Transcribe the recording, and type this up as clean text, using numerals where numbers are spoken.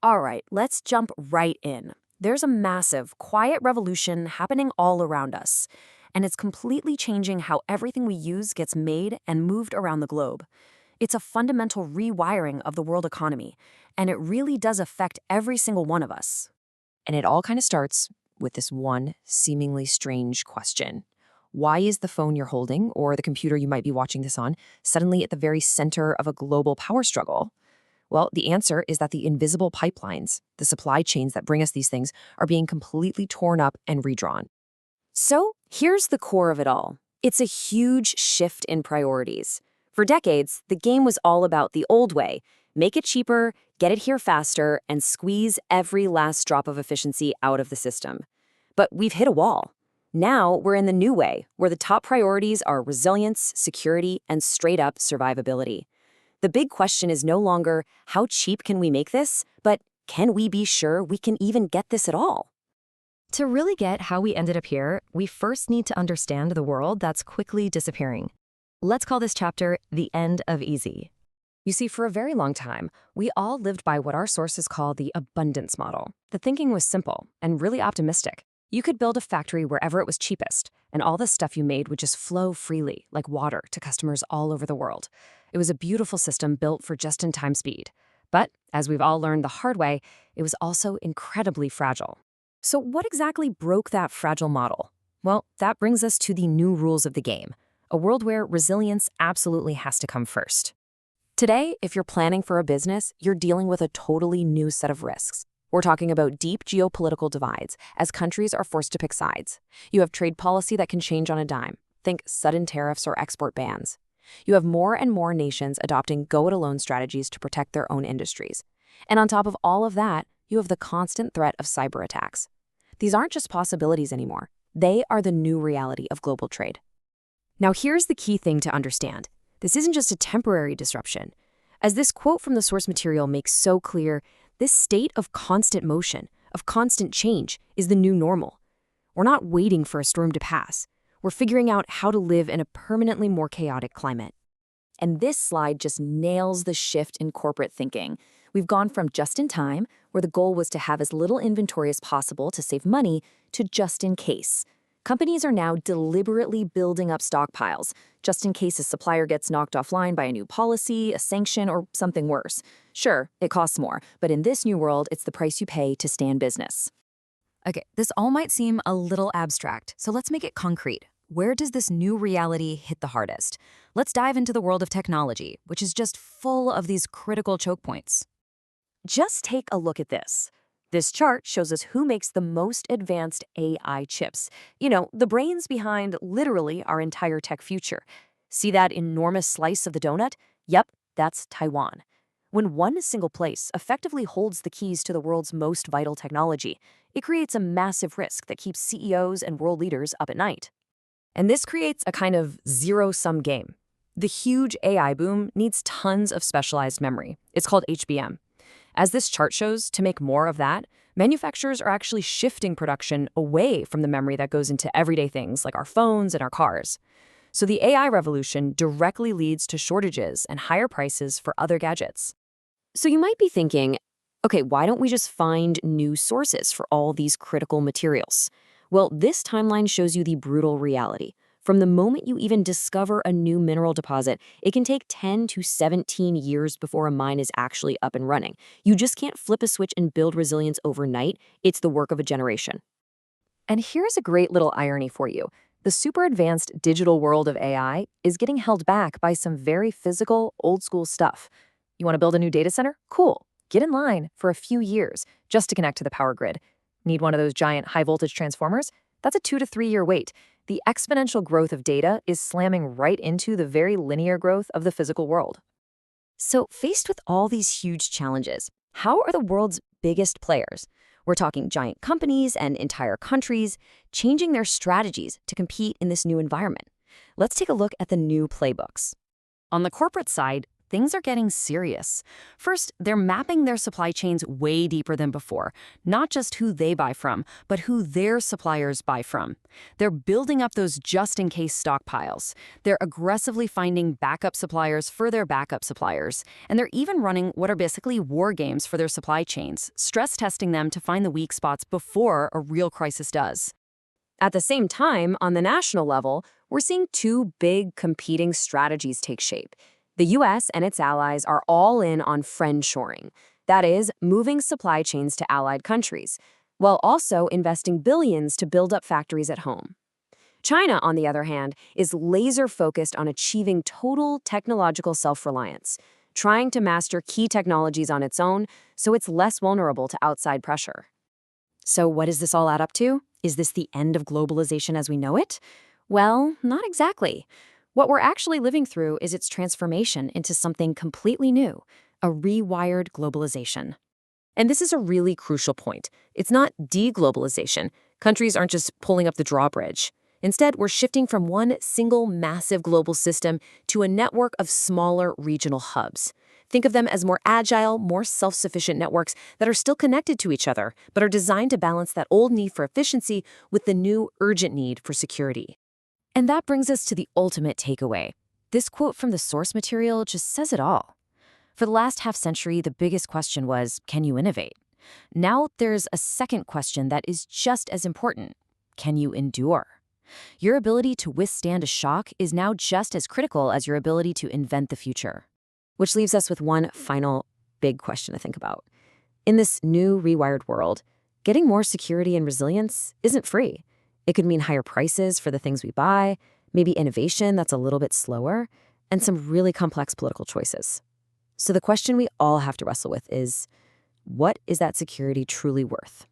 All right, let's jump right in. There's a massive, quiet revolution happening all around us, and it's completely changing how everything we use gets made and moved around the globe. It's a fundamental rewiring of the world economy, and it really does affect every single one of us. And it all kind of starts with this one seemingly strange question. Why is the phone you're holding, or the computer you might be watching this on, suddenly at the very center of a global power struggle? Well, the answer is that the invisible pipelines, the supply chains that bring us these things, are being completely torn up and redrawn. So, here's the core of it all. It's a huge shift in priorities. For decades, the game was all about the old way: make it cheaper, get it here faster, and squeeze every last drop of efficiency out of the system. But we've hit a wall. Now we're in the new way, where the top priorities are resilience, security, and straight-up survivability. The big question is no longer, how cheap can we make this, but can we be sure we can even get this at all? To really get how we ended up here, we first need to understand the world that's quickly disappearing. Let's call this chapter The End of Easy. You see, for a very long time, we all lived by what our sources call the abundance model. The thinking was simple and really optimistic. You could build a factory wherever it was cheapest, and all the stuff you made would just flow freely, like water, to customers all over the world. It was a beautiful system built for just-in-time speed. But, as we've all learned the hard way, it was also incredibly fragile. So what exactly broke that fragile model? Well, that brings us to the new rules of the game, a world where resilience absolutely has to come first. Today, if you're planning for a business, you're dealing with a totally new set of risks. We're talking about deep geopolitical divides as countries are forced to pick sides. You have trade policy that can change on a dime. Think sudden tariffs or export bans. You have more and more nations adopting go-it-alone strategies to protect their own industries. And on top of all of that, you have the constant threat of cyber attacks. These aren't just possibilities anymore. They are the new reality of global trade. Now here's the key thing to understand. This isn't just a temporary disruption. As this quote from the source material makes so clear, this state of constant motion, of constant change, is the new normal. We're not waiting for a storm to pass. We're figuring out how to live in a permanently more chaotic climate. And this slide just nails the shift in corporate thinking. We've gone from just-in-time, where the goal was to have as little inventory as possible to save money, to just-in-case. Companies are now deliberately building up stockpiles, just in case a supplier gets knocked offline by a new policy, a sanction, or something worse. Sure, it costs more, but in this new world, it's the price you pay to stay in business. Okay, this all might seem a little abstract, so let's make it concrete. Where does this new reality hit the hardest? Let's dive into the world of technology, which is just full of these critical choke points. Just take a look at this. This chart shows us who makes the most advanced AI chips. You know, the brains behind literally our entire tech future. See that enormous slice of the donut? Yep, that's Taiwan. When one single place effectively holds the keys to the world's most vital technology, it creates a massive risk that keeps CEOs and world leaders up at night. And this creates a kind of zero-sum game. The huge AI boom needs tons of specialized memory. It's called HBM. As this chart shows, to make more of that, manufacturers are actually shifting production away from the memory that goes into everyday things like our phones and our cars. So the AI revolution directly leads to shortages and higher prices for other gadgets. So you might be thinking, okay, why don't we just find new sources for all these critical materials? Well, this timeline shows you the brutal reality. From the moment you even discover a new mineral deposit, it can take 10 to 17 years before a mine is actually up and running. You just can't flip a switch and build resilience overnight. It's the work of a generation. And here's a great little irony for you. The super advanced digital world of AI is getting held back by some very physical, old-school stuff. You want to build a new data center? Cool. Get in line for a few years just to connect to the power grid. Need one of those giant high-voltage transformers? That's a 2 to 3 year wait. The exponential growth of data is slamming right into the very linear growth of the physical world. So, faced with all these huge challenges, how are the world's biggest players? We're talking giant companies and entire countries changing their strategies to compete in this new environment. Let's take a look at the new playbooks. On the corporate side, things are getting serious. First, they're mapping their supply chains way deeper than before, not just who they buy from, but who their suppliers buy from. They're building up those just-in-case stockpiles. They're aggressively finding backup suppliers for their backup suppliers, and they're even running what are basically war games for their supply chains, stress testing them to find the weak spots before a real crisis does. At the same time, on the national level, we're seeing two big competing strategies take shape. The US and its allies are all in on friendshoring, that is, moving supply chains to allied countries, while also investing billions to build up factories at home. China, on the other hand, is laser-focused on achieving total technological self-reliance, trying to master key technologies on its own so it's less vulnerable to outside pressure. So what does this all add up to? Is this the end of globalization as we know it? Well, not exactly. What we're actually living through is its transformation into something completely new, a rewired globalization. And this is a really crucial point. It's not deglobalization. Countries aren't just pulling up the drawbridge. Instead, we're shifting from one single massive global system to a network of smaller regional hubs. Think of them as more agile, more self-sufficient networks that are still connected to each other, but are designed to balance that old need for efficiency with the new urgent need for security. And that brings us to the ultimate takeaway. This quote from the source material just says it all. For the last half-century, the biggest question was, can you innovate? Now there's a second question that is just as important. Can you endure? Your ability to withstand a shock is now just as critical as your ability to invent the future. Which leaves us with one final big question to think about. In this new rewired world, getting more security and resilience isn't free. It could mean higher prices for the things we buy, maybe innovation that's a little bit slower, and some really complex political choices. So the question we all have to wrestle with is, what is that security truly worth?